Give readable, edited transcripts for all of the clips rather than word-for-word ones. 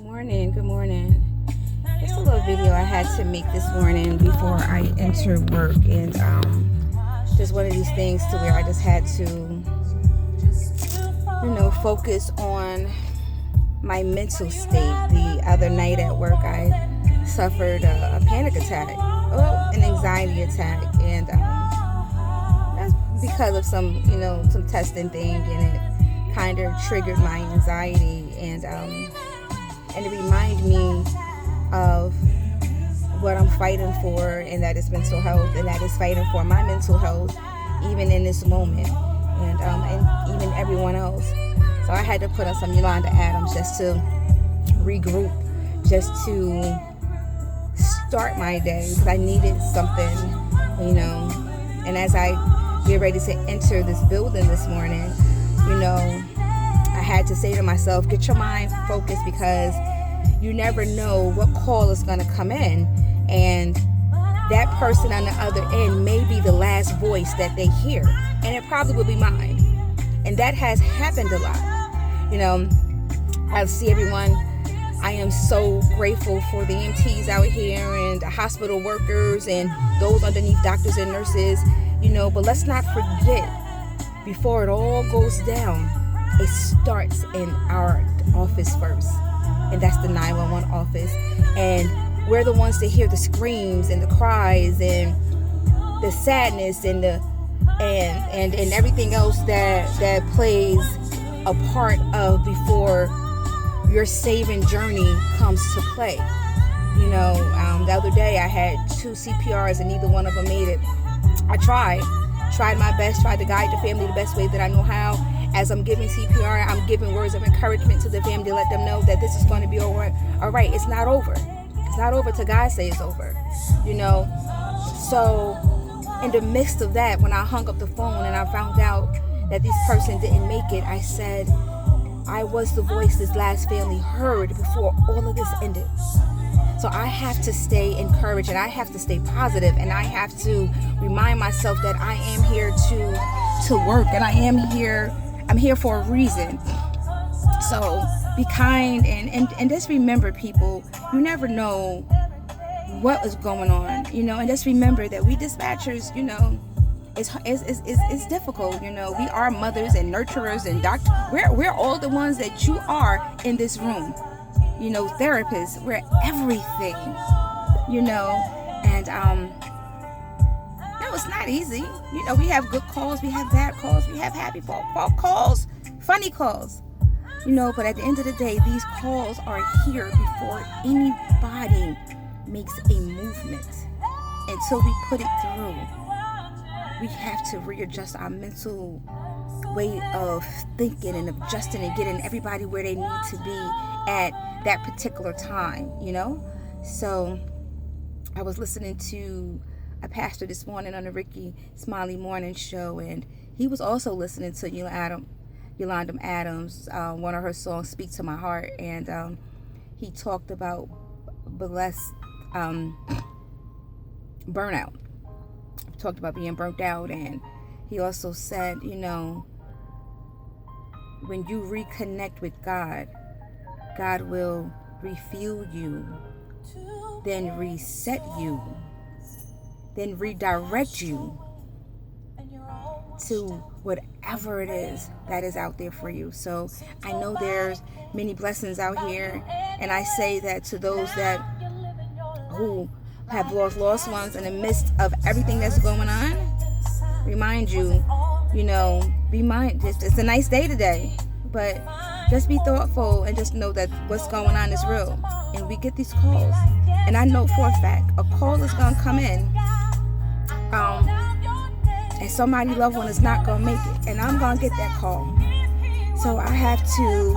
Good morning. Just a little video I had to make this morning before I enter work, and just one of these things to where I just had to, focus on my mental state. The other night at work, I suffered a panic attack, an anxiety attack, and that's because of some testing thing, and it kind of triggered my anxiety, and it reminded me of what I'm fighting for, and that is mental health, and that is fighting for my mental health, even in this moment, and even everyone else. So I had to put on some Yolanda Adams just to regroup, just to start my day, because I needed something, And as I get ready to enter this building this morning, I had to say to myself, get your mind focused, because you never know what call is going to come in, and that person on the other end may be the last voice that they hear, and it probably will be mine. And that has happened a lot. I see everyone. I am so grateful for the EMTs out here and the hospital workers and those underneath doctors and nurses, but let's not forget, before it all goes down, it starts in our office first, and that's the 911 office. And we're the ones that hear the screams and the cries and the sadness and and everything else that plays a part of before your saving journey comes to play. The other day I had 2 CPRs and neither one of them made it. I tried my best, tried to guide the family the best way that I know how. As I'm giving CPR, I'm giving words of encouragement to the family to let them know that this is going to be all right. It's not over. It's not over till God says it's over. So in the midst of that, when I hung up the phone and I found out that this person didn't make it, I said, I was the voice this last family heard before all of this ended. So I have to stay encouraged, and I have to stay positive, and I have to remind myself that I am here to work, and I'm here for a reason. So be kind, and just remember, people, you never know what is going on, and just remember that we dispatchers, it's difficult. We are mothers and nurturers and doctors. We're all the ones that you are in this room. Therapists, we're everything. And no, it's not easy. We have good calls, we have bad calls, we have happy calls, funny calls. But at the end of the day, these calls are here before anybody makes a movement. Until we put it through, we have to readjust our mental way of thinking and adjusting and getting everybody where they need to be at that particular time, So I was listening to a pastor this morning on the Ricky Smiley Morning Show, and he was also listening to Yolanda Adams, one of her songs, Speak to My Heart, and he talked about burnout. He talked about being burnt out, and he also said, when you reconnect with God, God will refuel you, then reset you, then redirect you to whatever it is that is out there for you. So I know there's many blessings out here, and I say that to those who have lost ones in the midst of everything that's going on. Remind you, be mindful. It's a nice day today, but just be thoughtful and just know that what's going on is real. And we get these calls, and I know for a fact a call is gonna come in, and somebody loved one is not gonna make it, and I'm gonna get that call. So I have to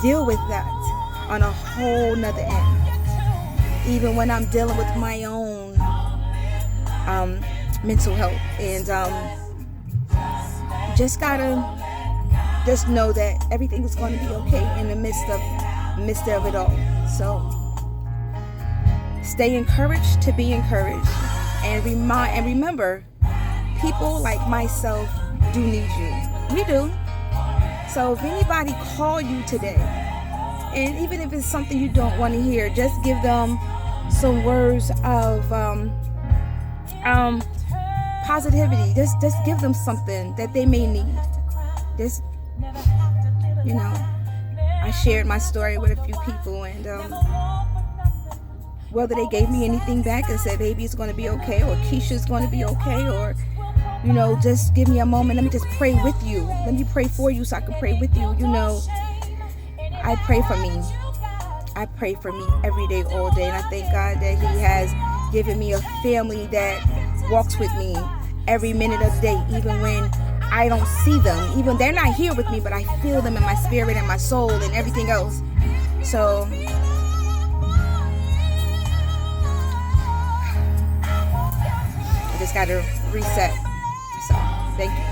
deal with that on a whole nother end, even when I'm dealing with my own mental health, and just know that everything is going to be okay in the midst of it all. So stay encouraged to be encouraged, and remember, people like myself do need you. We do. So if anybody call you today And even if it's something you don't want to hear, just give them some words of positivity. Just give them something that they may need. Just, you know, I shared my story with a few people, and whether they gave me anything back and said, baby, it's going to be okay, or Keisha's going to be okay, or, you know, just give me a moment, let me just pray with you, let me pray for you so I can pray with you. You know, I pray for me. I pray for me every day, all day, and I thank God that He has given me a family that walks with me every minute of the day, even when I don't see them, even they're not here with me, but I feel them in my spirit and my soul and everything else. So I just got to reset. So thank you.